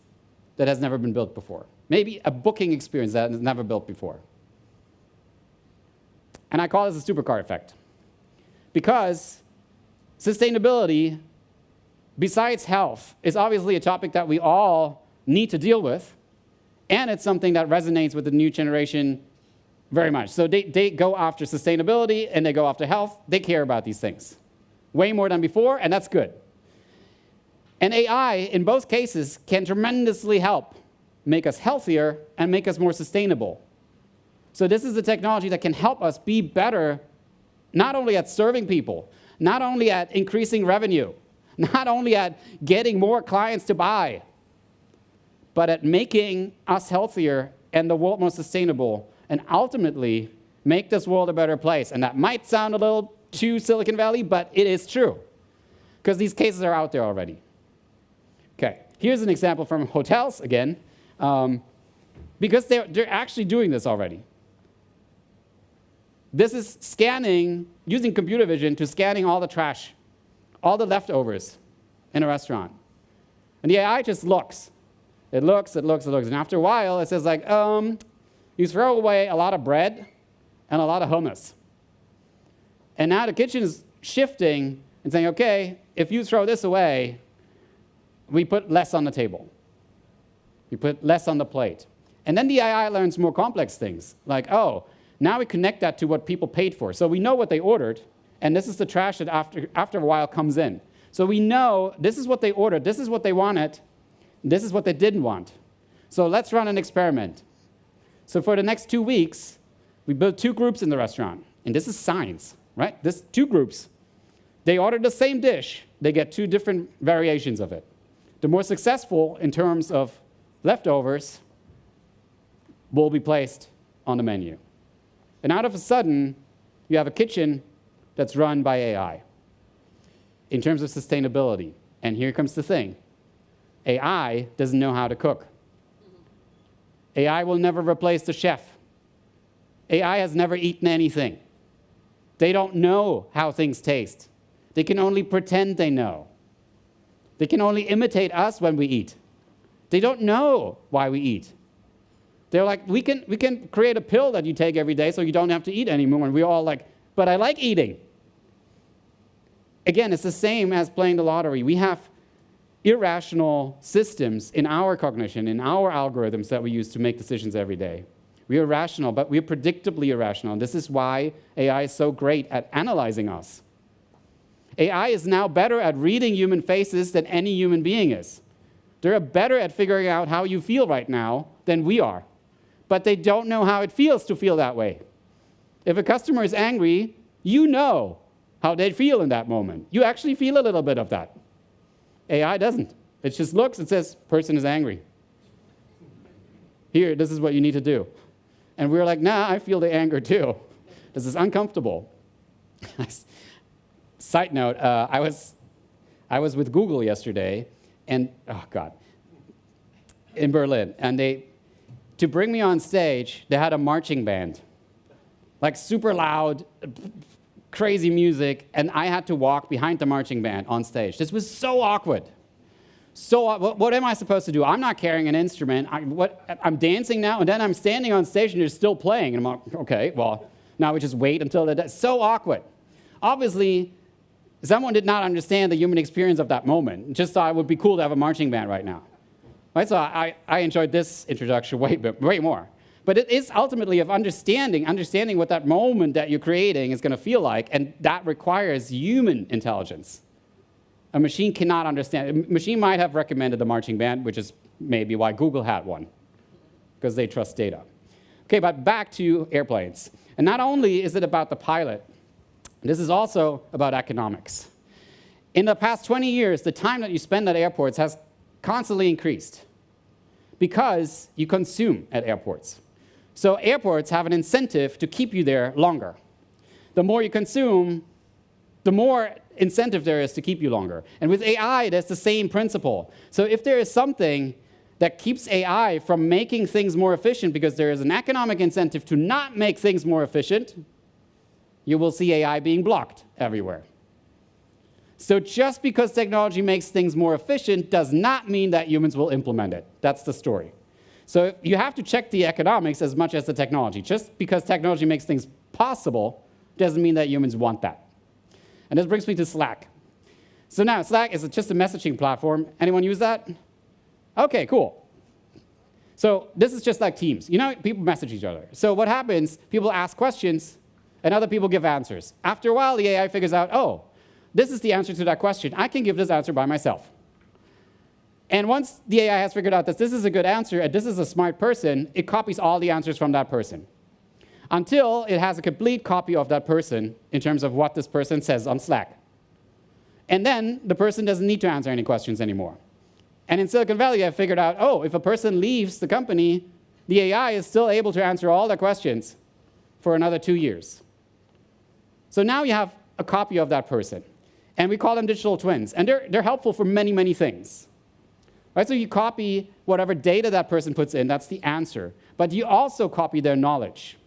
that has never been built before. Maybe a booking experience that is never built before. And I call this a supercar effect. Because sustainability, besides health, is obviously a topic that we all need to deal with. And it's something that resonates with the new generation very much. So they go after sustainability and they go after health. They care about these things way more than before, and that's good. And AI, in both cases, can tremendously help make us healthier and make us more sustainable. So this is a technology that can help us be better, not only at serving people, not only at increasing revenue, not only at getting more clients to buy, but at making us healthier and the world more sustainable, and ultimately make this world a better place. And that might sound a little too Silicon Valley, but it is true, because these cases are out there already. Okay, here's an example from hotels again, because they're actually doing this already. This is scanning, using computer vision to scanning all the trash, all the leftovers in a restaurant. And the AI just looks. It looks, it looks, it looks. And after a while, it says like, you throw away a lot of bread and a lot of hummus. And now the kitchen is shifting and saying, okay, if you throw this away, we put less on the table. We put less on the plate. And then the AI learns more complex things, like, oh, now we connect that to what people paid for. So we know what they ordered, and this is the trash that after a while comes in. So we know this is what they ordered, this is what they wanted, this is what they didn't want. So let's run an experiment. So for the next 2 weeks, we built 2 groups in the restaurant. And this is science, right? This 2 groups. They ordered the same dish. They get 2 different variations of it. The more successful in terms of leftovers will be placed on the menu. And out of a sudden, you have a kitchen that's run by AI in terms of sustainability. And here comes the thing. AI doesn't know how to cook. AI will never replace the chef. AI has never eaten anything. They don't know how things taste. They can only pretend they know. They can only imitate us when we eat. They don't know why we eat. They're like, we can create a pill that you take every day so you don't have to eat anymore. And we're all like, but I like eating. Again, it's the same as playing the lottery. We have irrational systems in our cognition, in our algorithms that we use to make decisions every day. We are rational, but we're predictably irrational. And this is why AI is so great at analyzing us. AI is now better at reading human faces than any human being is. They're better at figuring out how you feel right now than we are. But they don't know how it feels to feel that way. If a customer is angry, you know how they feel in that moment. You actually feel a little bit of that. AI doesn't. It just looks and says, person is angry. Here, this is what you need to do. And we're like, nah, I feel the anger too. This is uncomfortable. Side note, I I was with Google yesterday, and, oh God, in Berlin, and to bring me on stage, they had a marching band, like super loud, crazy music, and I had to walk behind the marching band on stage. This was so awkward. So what am I supposed to do? I'm not carrying an instrument. I'm dancing now, and then I'm standing on stage, and they're still playing. And I'm like, okay, well, now we just wait until they're so awkward. Obviously, someone did not understand the human experience of that moment. Just thought it would be cool to have a marching band right now. Right? So I enjoyed this introduction way more. But it is ultimately of understanding what that moment that you're creating is going to feel like, and that requires human intelligence. A machine cannot understand. A machine might have recommended the marching band, which is maybe why Google had one, because they trust data. Okay, but back to airplanes. And not only is it about the pilot, this is also about economics. In the past 20 years, the time that you spend at airports has constantly increased because you consume at airports. So airports have an incentive to keep you there longer. The more you consume, the more incentive there is to keep you longer. And with AI, that's the same principle. So if there is something that keeps AI from making things more efficient because there is an economic incentive to not make things more efficient, you will see AI being blocked everywhere. So just because technology makes things more efficient does not mean that humans will implement it. That's the story. So you have to check the economics as much as the technology. Just because technology makes things possible doesn't mean that humans want that. And this brings me to Slack. So now Slack is just a messaging platform. Anyone use that? Okay, cool. So this is just like Teams. You know, people message each other. So what happens, people ask questions, and other people give answers. After a while, the AI figures out, oh, this is the answer to that question. I can give this answer by myself. And once the AI has figured out that this is a good answer and this is a smart person, it copies all the answers from that person until it has a complete copy of that person in terms of what this person says on Slack. And then the person doesn't need to answer any questions anymore. And in Silicon Valley, I've figured out, oh, if a person leaves the company, the AI is still able to answer all their questions for another 2 years. So now you have a copy of that person. And we call them digital twins. And they're helpful for many, many things. Right? So you copy whatever data that person puts in, that's the answer. But you also copy their knowledge.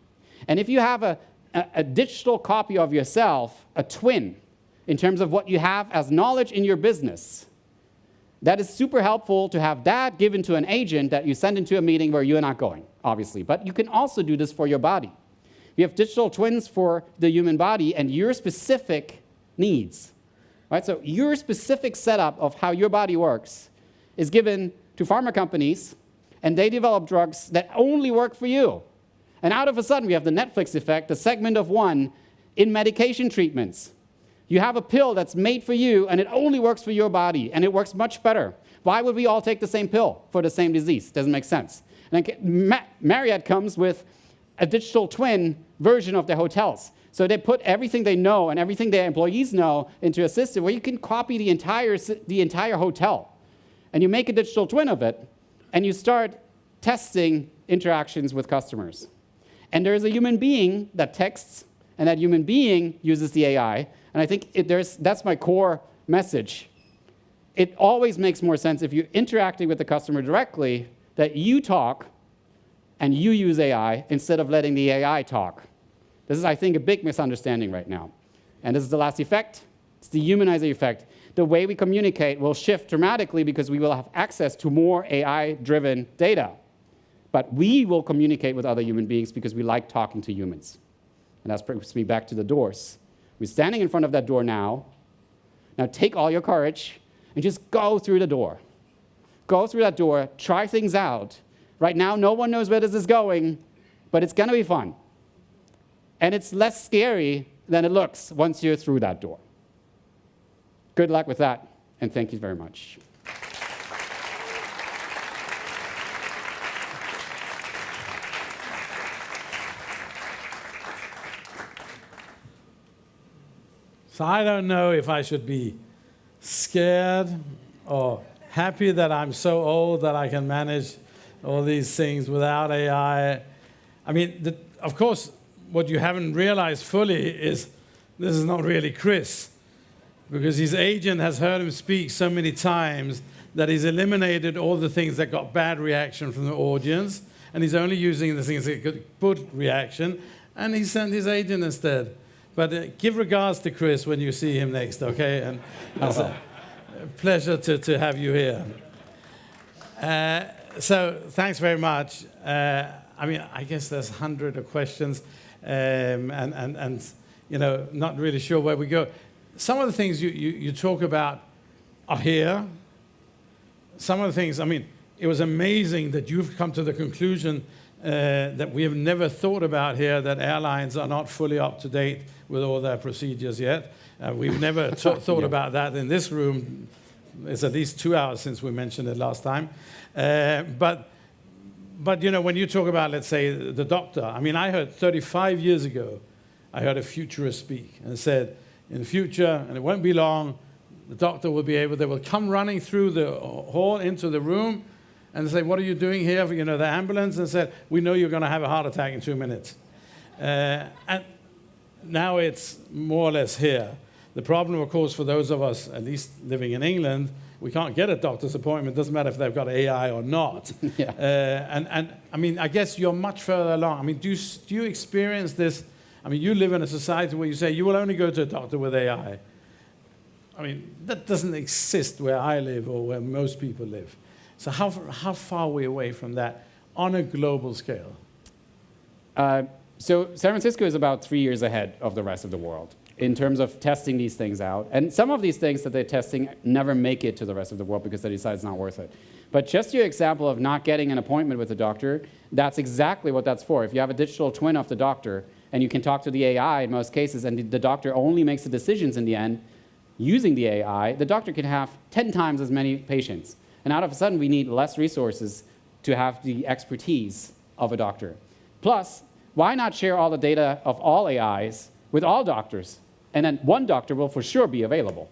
And if you have a digital copy of yourself, a twin, in terms of what you have as knowledge in your business, that is super helpful to have that given to an agent that you send into a meeting where you're not going, obviously. But you can also do this for your body. You have digital twins for the human body and your specific needs. Right? So your specific setup of how your body works is given to pharma companies, and they develop drugs that only work for you. And out of a sudden, we have the Netflix effect, the segment of one in medication treatments. You have a pill that's made for you, and it only works for your body, and it works much better. Why would we all take the same pill for the same disease? Doesn't make sense. And Marriott comes with a digital twin version of their hotels. So they put everything they know and everything their employees know into a system where you can copy the entire hotel. And you make a digital twin of it, and you start testing interactions with customers. And there's a human being that texts, and that human being uses the AI. And I think that's my core message. It always makes more sense if you're interacting with the customer directly that you talk and you use AI instead of letting the AI talk. This is, I think, a big misunderstanding right now. And this is the last effect. It's the humanizer effect. The way we communicate will shift dramatically because we will have access to more AI-driven data. But we will communicate with other human beings because we like talking to humans. And that brings me back to the doors. We're standing in front of that door now. Now take all your courage and just go through the door. Go through that door, try things out. Right now, no one knows where this is going, but it's going to be fun. And it's less scary than it looks once you're through that door. Good luck with that, and thank you very much. So I don't know if I should be scared or happy that I'm so old that I can manage all these things without AI. I mean, of course, what you haven't realized fully is this is not really Chris. because his agent has heard him speak so many times that he's eliminated all the things that got bad reaction from the audience, and he's only using the things that could good reaction, and he sent his agent instead. But give regards to Chris when you see him next, okay? And it's a pleasure to have you here. So thanks very much. I mean, I guess there's hundreds of questions, and you know, not really sure where we go. Some of the things you talk about are here. Some of the things, I mean, it was amazing that you've come to the conclusion that we have never thought about here, that airlines are not fully up to date with all their procedures yet. We've never thought about that in this room. It's at least 2 hours since we mentioned it last time. But you know, when you talk about, let's say, the doctor, I mean, I heard 35 years ago, I heard a futurist speak and said, in the future, and it won't be long, the doctor will be able, they will come running through the hall into the room and say, what are you doing here? You know, the ambulance, and said, we know you're going to have a heart attack in 2 minutes. And now it's more or less here. The problem, of course, for those of us, at least living in England, we can't get a doctor's appointment. It doesn't matter if they've got AI or not. Yeah. And I mean, I guess you're much further along. I mean, do you experience this? I mean, you live in a society where you say you will only go to a doctor with AI. I mean, that doesn't exist where I live or where most people live. So how far are we away from that on a global scale? So San Francisco is about 3 years ahead of the rest of the world in terms of testing these things out. And some of these things that they're testing never make it to the rest of the world because they decide it's not worth it. But just your example of not getting an appointment with a doctor, that's exactly what that's for. If you have a digital twin of the doctor and you can talk to the AI in most cases, and the doctor only makes the decisions in the end using the AI, the doctor can have 10 times as many patients. And out of a sudden, we need less resources to have the expertise of a doctor. Plus, why not share all the data of all AIs with all doctors? And then one doctor will for sure be available.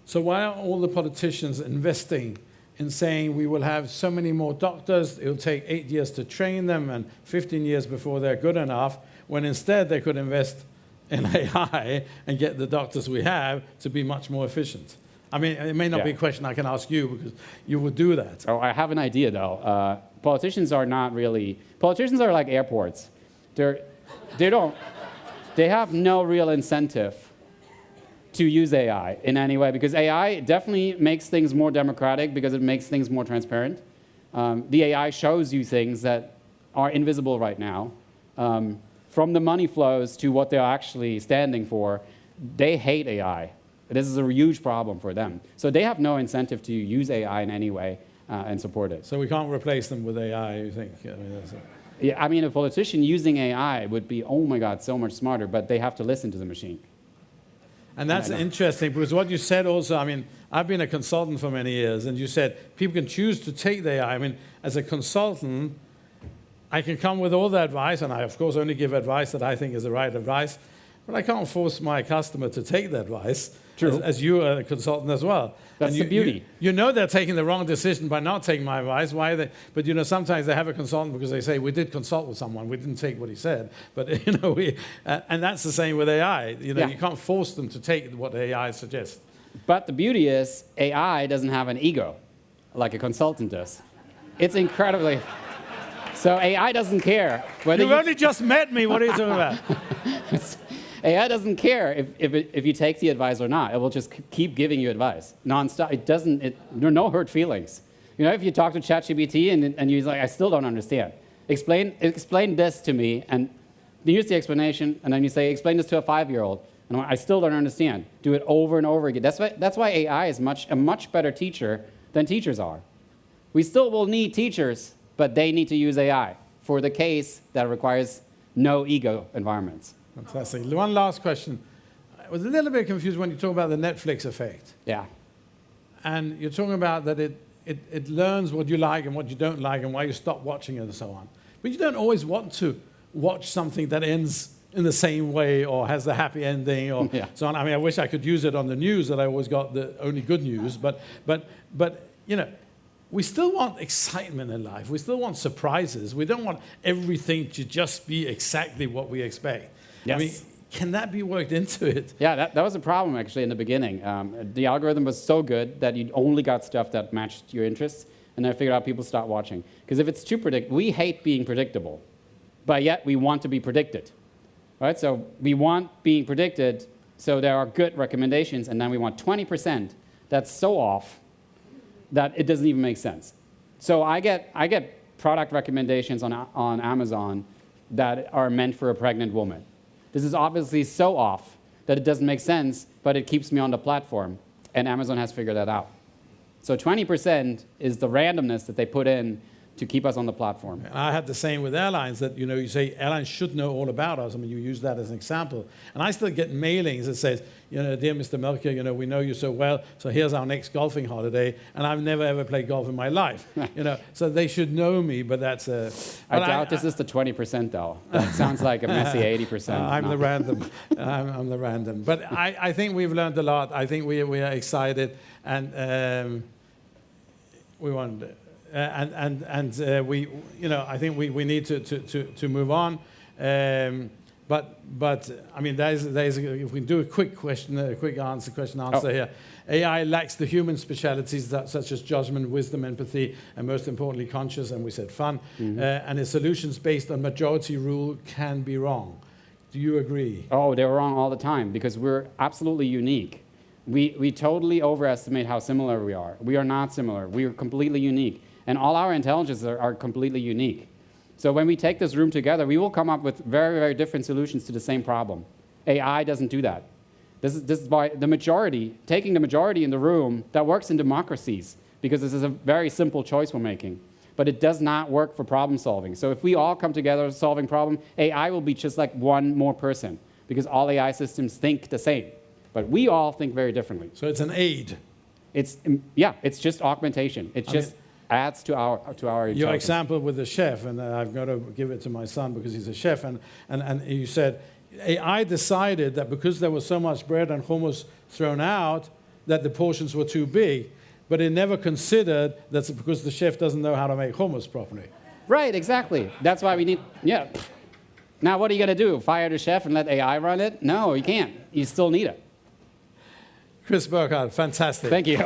So why are all the politicians investing in saying we will have so many more doctors, it will take 8 years to train them and 15 years before they're good enough, when instead they could invest in AI and get the doctors we have to be much more efficient? I mean, it may not be a question I can ask you because you would do that. Oh, I have an idea, though. Politicians are not really... Politicians are like airports. They have no real incentive to use AI in any way, because AI definitely makes things more democratic because it makes things more transparent. The AI shows you things that are invisible right now. From the money flows to what they're actually standing for, they hate AI. This is a huge problem for them. So they have no incentive to use AI in any way and support it. So we can't replace them with AI, you think? I mean, Yeah, I mean, a politician using AI would be, oh my God, so much smarter, but they have to listen to the machine. And that's interesting, because what you said also, I mean, I've been a consultant for many years, and you said people can choose to take the AI. I mean, as a consultant, I can come with all the advice, and I, of course, only give advice that I think is the right advice, but I can't force my customer to take the advice, as you are a consultant as well. That's the beauty. You know they're taking the wrong decision by not taking my advice. Why are they? But you know, sometimes they have a consultant because they say, we did consult with someone, we didn't take what he said. But you know, and that's the same with AI. You know, you can't force them to take what AI suggests. But the beauty is, AI doesn't have an ego like a consultant does. It's incredibly... So AI doesn't care whether You've only just met me. What are you talking about? AI doesn't care if you take the advice or not. It will just keep giving you advice nonstop. There are no hurt feelings. You know, if you talk to ChatGPT and you're like, I still don't understand. Explain this to me, and here's the explanation, and then you say, explain this to a 5-year-old, and I still don't understand. Do it over and over again. That's why AI is a much better teacher than teachers are. We still will need teachers, but they need to use AI for the case that requires no ego environments. Fantastic. One last question. I was a little bit confused when you talk about the Netflix effect. Yeah. And you're talking about that it learns what you like and what you don't like and why you stop watching it and so on. But you don't always want to watch something that ends in the same way or has the happy ending or so on. I mean, I wish I could use it on the news, that I always got the only good news. But you know, we still want excitement in life. We still want surprises. We don't want everything to just be exactly what we expect. Yes. I mean, Can that be worked into it? Yeah, that was a problem actually in the beginning. The algorithm was so good that you only got stuff that matched your interests, and then I figured out people stopped watching. Because if it's too predictable, we hate being predictable, but yet we want to be predicted. Right? So we want being predicted, so there are good recommendations, and then we want 20% that's so off that it doesn't even make sense. So I get product recommendations on Amazon that are meant for a pregnant woman. This is obviously so off that it doesn't make sense, but it keeps me on the platform, and Amazon has figured that out. So 20% is the randomness that they put in to keep us on the platform. I had the same with airlines that, you say airlines should know all about us. I mean, you use that as an example. And I still get mailings that says, dear Mr. Melchior, we know you so well, so here's our next golfing holiday. And I've never, ever played golf in my life. So they should know me, but that's a... I doubt this is the 20%, though. That sounds like a messy 80%. I'm the random. I'm the random. But I think we've learned a lot. I think we are excited, and we want... I think we need to move on. But I mean, if we can do a quick question answer here. AI lacks the human specialities such as judgment, wisdom, empathy, and most importantly, conscious, and we said fun. And its solutions based on majority rule can be wrong. Do you agree? Oh, they're wrong all the time because we're absolutely unique. We totally overestimate how similar we are. We are not similar. We are completely unique. And all our intelligences are completely unique. So when we take this room together, we will come up with very, very different solutions to the same problem. AI doesn't do that. This is why taking the majority in the room, that works in democracies, because this is a very simple choice we're making. But it does not work for problem solving. So if we all come together solving problem, AI will be just like one more person, because all AI systems think the same. But we all think very differently. So it's an aid. It's just augmentation. It just adds to our intelligence. Your example with the chef, and I've got to give it to my son because he's a chef, and you said AI decided that because there was so much bread and hummus thrown out, that the portions were too big, but it never considered that's because the chef doesn't know how to make hummus properly. Right, exactly. That's why we need, Now what are you going to do? Fire the chef and let AI run it? No, you can't. You still need it. Chris Burkhardt, fantastic. Thank you.